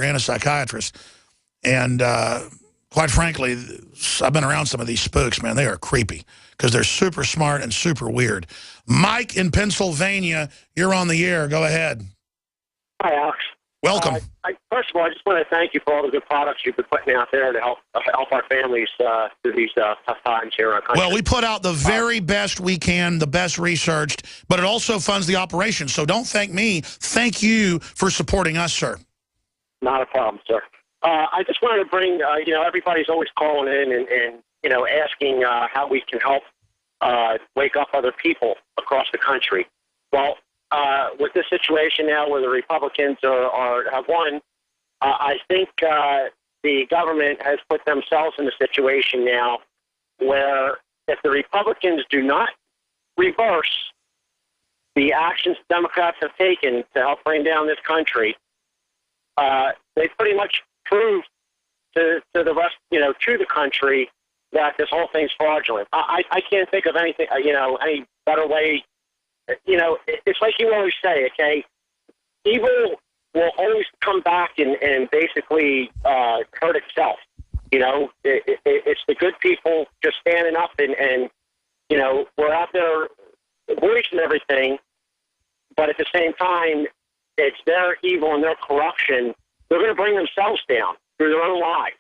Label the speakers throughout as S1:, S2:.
S1: doctor and a psychiatrist. And quite frankly, I've been around some of these spooks, man. They are creepy because they're super smart and super weird. Mike in Pennsylvania, you're on the air. Go ahead.
S2: Hi, Alex.
S1: Welcome.
S2: First of all, I just want to thank you for all the good products you've been putting out there to help our families through these tough times here in our country.
S1: Well, we put out the very best we can, the best researched, but it also funds the operation. So don't thank me. Thank you for supporting us, sir.
S2: Not a problem, sir. I just wanted to bring, everybody's always calling in and asking how we can help wake up other people across the country. Well, with this situation now where the Republicans have won, I think the government has put themselves in a situation now where if the Republicans do not reverse the actions Democrats have taken to help bring down this country, they pretty much proved to the rest, to the country that this whole thing's fraudulent. I can't think of anything, any better way. It's like you always say, okay, evil will always come back and basically hurt itself. It's the good people just standing up and we're out there voicing everything, but at the same time, it's their evil and their corruption. They're going to bring themselves down through their own lives.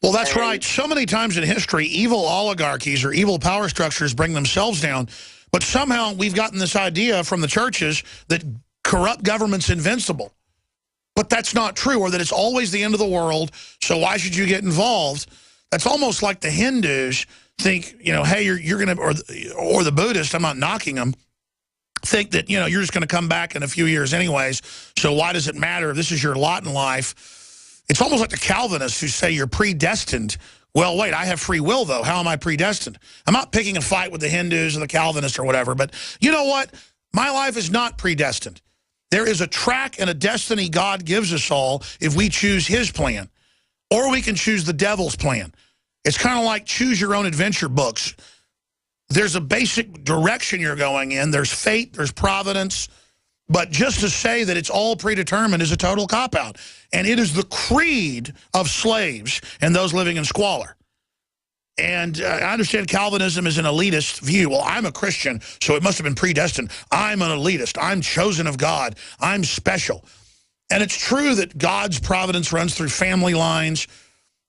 S1: Well, that's right. So many times in history, evil oligarchies or evil power structures bring themselves down. But somehow we've gotten this idea from the churches that corrupt government's invincible. But that's not true, or that it's always the end of the world, so why should you get involved? That's almost like the Hindus think, hey, you're going to, or the Buddhists, I'm not knocking them, think that, you're just going to come back in a few years anyways, so why does it matter? This is your lot in life. It's almost like the Calvinists who say you're predestined. Well, wait, I have free will, though. How am I predestined? I'm not picking a fight with the Hindus or the Calvinists or whatever, but you know what? My life is not predestined. There is a track and a destiny God gives us all if we choose his plan, or we can choose the devil's plan. It's kind of like choose your own adventure books. There's a basic direction you're going in. There's fate, there's providence, but just to say that it's all predetermined is a total cop-out. And it is the creed of slaves and those living in squalor. And I understand Calvinism is an elitist view. Well, I'm a Christian, so it must have been predestined. I'm an elitist. I'm chosen of God. I'm special. And it's true that God's providence runs through family lines.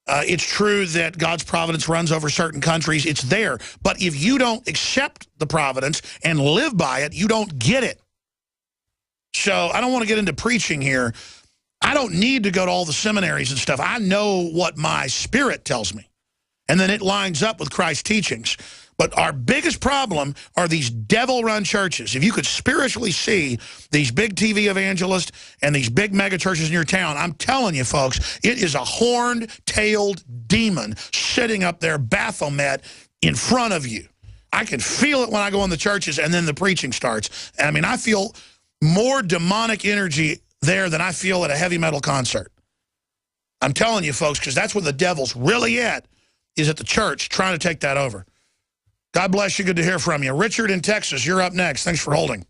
S1: It's true that God's providence runs over certain countries. It's there. But if you don't accept the providence and live by it, you don't get it. So I don't want to get into preaching here. I don't need to go to all the seminaries and stuff. I know what my spirit tells me. And then it lines up with Christ's teachings. But our biggest problem are these devil-run churches. If you could spiritually see these big TV evangelists and these big mega churches in your town, I'm telling you, folks, it is a horned-tailed demon sitting up there, Baphomet, in front of you. I can feel it when I go in the churches and then the preaching starts. I mean, I feel more demonic energy there than I feel at a heavy metal concert. I'm telling you, folks, because that's where the devil's really at, is at the church trying to take that over. God bless you. Good to hear from you. Richard in Texas, you're up next. Thanks for holding.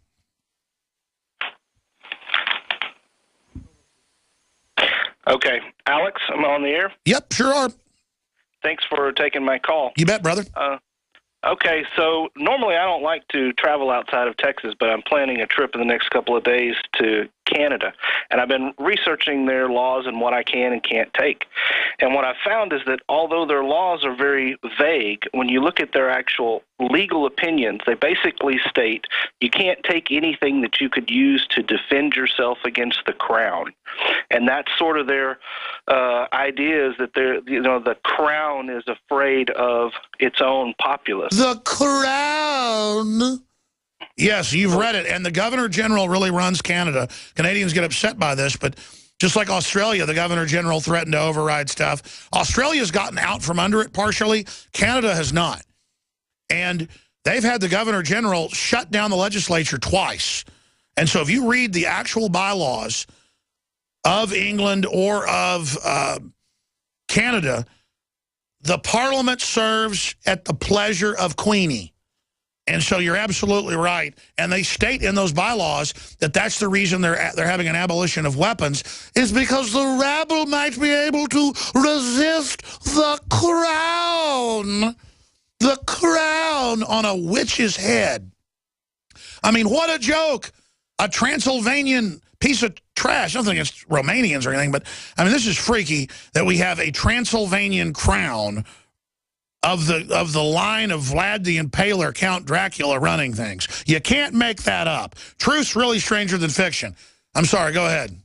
S3: Okay. Alex, I'm on the air?
S1: Yep, sure are.
S3: Thanks for taking my call.
S1: You bet, brother.
S3: Okay, so normally I don't like to travel outside of Texas, but I'm planning a trip in the next couple of days to Canada. And I've been researching their laws and what I can and can't take. And what I've found is that although their laws are very vague, when you look at their actual legal opinions, they basically state you can't take anything that you could use to defend yourself against the crown. And that's sort of their idea, is that the crown is afraid of its own populace.
S1: The crown. Yes, you've read it. And the Governor General really runs Canada. Canadians get upset by this, but just like Australia, the Governor General threatened to override stuff. Australia's gotten out from under it partially. Canada has not. And they've had the Governor General shut down the legislature twice. And so if you read the actual bylaws of England or of Canada, the Parliament serves at the pleasure of Queenie. And so you're absolutely right. And they state in those bylaws that that's the reason they're having an abolition of weapons, is because the rabble might be able to resist the crown. The crown on a witch's head. I mean, what a joke. A Transylvanian piece of trash. Nothing against Romanians or anything, but I mean, this is freaky that we have a Transylvanian crown of the line of Vlad the Impaler, Count Dracula running things. You can't make that up. Truth's really stranger than fiction. I'm sorry, go ahead.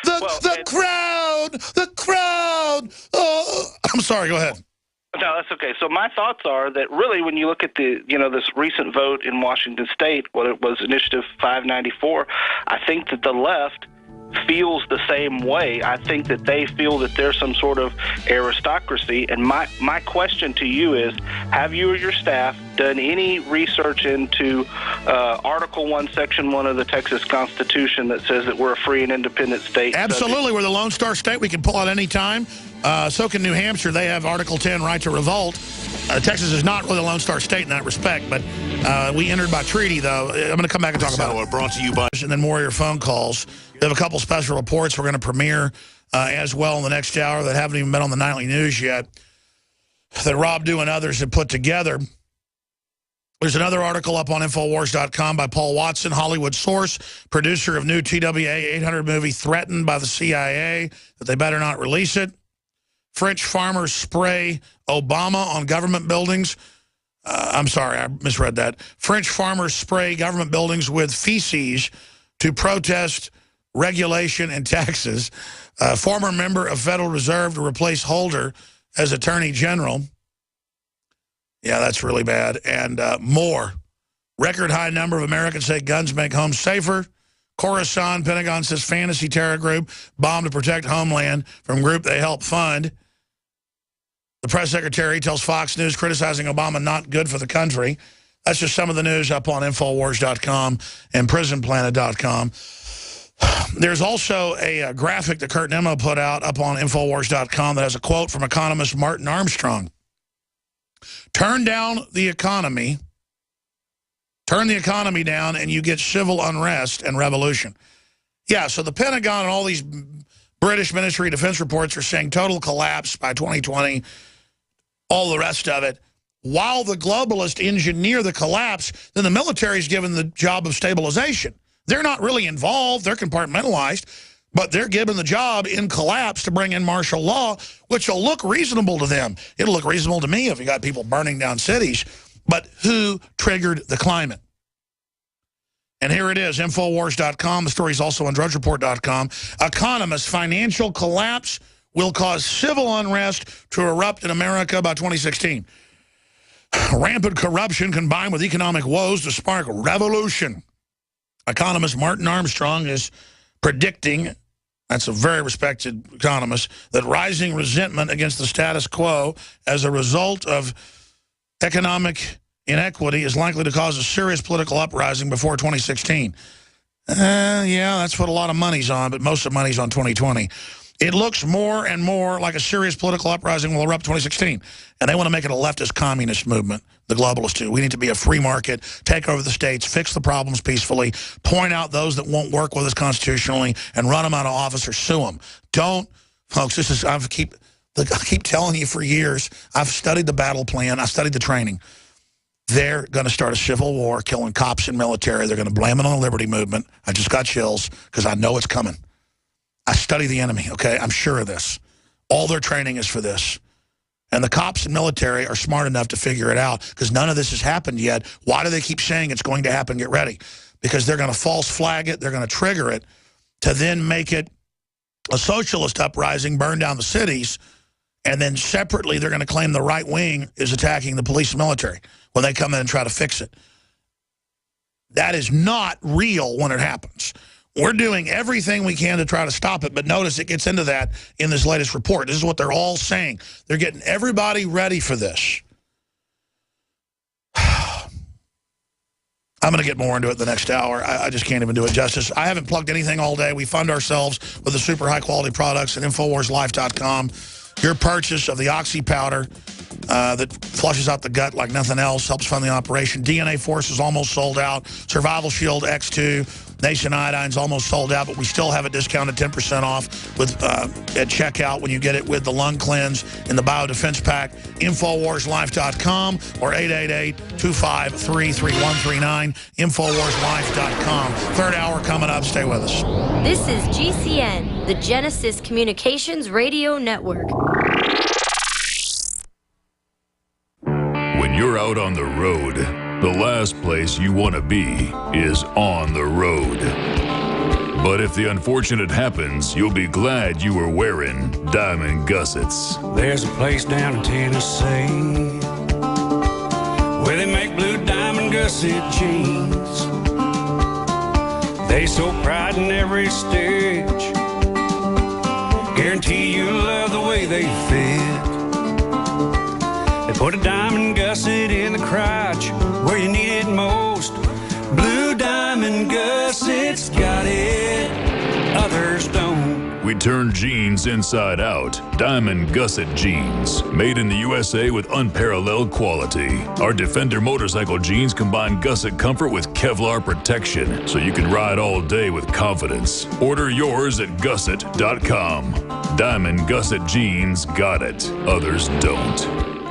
S1: The crowd! Oh, I'm sorry, go ahead.
S3: No, that's okay. So my thoughts are that really when you look at this recent vote in Washington State, what it was Initiative 594, I think that the left feels the same way. I think that they feel that there's some sort of aristocracy. And my question to you is, have you or your staff done any research into Article 1, Section 1 of the Texas Constitution that says that we're a free and independent state?
S1: Absolutely. We're the Lone Star State. We can pull out any time. So can New Hampshire. They have Article 10, right to revolt. Texas is not really a Lone Star State in that respect, but we entered by treaty, though. I'm going to come back and talk about it. Brought to you by... And then more of your phone calls. We have a couple special reports we're going to premiere as well in the next hour that haven't even been on the nightly news yet, that Rob Dew and others have put together. There's another article up on Infowars.com by Paul Watson, Hollywood source, producer of new TWA 800 movie, threatened by the CIA that they better not release it. French farmers spray Obama on government buildings. I'm sorry, I misread that. French farmers spray government buildings with feces to protest regulation and taxes. Former member of Federal Reserve to replace Holder as Attorney General. Yeah, that's really bad. And more. Record high number of Americans say guns make homes safer. Khorasan, Pentagon says fantasy terror group bombed to protect homeland from group they help fund. The press secretary tells Fox News criticizing Obama not good for the country. That's just some of the news up on Infowars.com and PrisonPlanet.com. There's also a graphic that Kurt Nemo put out up on Infowars.com that has a quote from economist Martin Armstrong. Turn down the economy, turn the economy down, and you get civil unrest and revolution. Yeah, so the Pentagon and all these British Ministry of Defense reports are saying total collapse by 2020, all the rest of it. While the globalists engineer the collapse, then the military is given the job of stabilization. They're not really involved. They're compartmentalized, but they're given the job in collapse to bring in martial law, which will look reasonable to them. It'll look reasonable to me if you got people burning down cities. But who triggered the climate? And here it is, Infowars.com. The story's also on DrudgeReport.com. Economists, financial collapse will cause civil unrest to erupt in America by 2016. Rampant corruption combined with economic woes to spark revolution. Economist Martin Armstrong is predicting, that's a very respected economist, that rising resentment against the status quo as a result of economic inequity is likely to cause a serious political uprising before 2016. Yeah, that's what a lot of money's on, but most of the money's on 2020. It looks more and more like a serious political uprising will erupt 2016. And they want to make it a leftist communist movement, the globalists do. We need to be a free market, take over the states, fix the problems peacefully, point out those that won't work with us constitutionally, and run them out of office or sue them. Don't, folks, this is, I keep telling you for years, I've studied the battle plan, I studied the training. They're going to start a civil war, killing cops and military. They're going to blame it on the Liberty Movement. I just got chills because I know it's coming. I study the enemy, okay? I'm sure of this. All their training is for this. And the cops and military are smart enough to figure it out because none of this has happened yet. Why do they keep saying it's going to happen? Get ready. Because they're going to false flag it. They're going to trigger it to then make it a socialist uprising, burn down the cities, and then separately they're going to claim the right wing is attacking the police and military when they come in and try to fix it. That is not real when it happens. We're doing everything we can to try to stop it, but notice it gets into that in this latest report. This is what they're all saying. They're getting everybody ready for this. I'm going to get more into it the next hour. I just can't even do it justice. I haven't plugged anything all day. We fund ourselves with the super high-quality products at InfoWarsLife.com. Your purchase of the Oxy powder that flushes out the gut like nothing else, helps fund the operation. DNA Force is almost sold out. Survival Shield X2, Nation Iodine's almost sold out, but we still have it discounted 10% off with at checkout when you get it with the lung cleanse and the biodefense pack. InfoWarsLife.com or 888-253-3139. InfoWarsLife.com. Third hour coming up. Stay with us.
S4: This is GCN, the Genesis Communications Radio Network.
S5: When you're out on the road, the last place you want to be is on the road. But if the unfortunate happens, you'll be glad you were wearing diamond gussets.
S6: There's a place down in Tennessee where they make blue diamond gusset jeans. They so pride in every stitch, guarantee you love the way they fit. They put a diamond gusset in the crotch where you need it most. Blue diamond gussets got it, others don't.
S5: We turn jeans inside out. Diamond gusset jeans, made in the USA with unparalleled quality. Our Defender motorcycle jeans combine gusset comfort with Kevlar protection, so you can ride all day with confidence. Order yours at gusset.com. Diamond gusset jeans got it, others don't.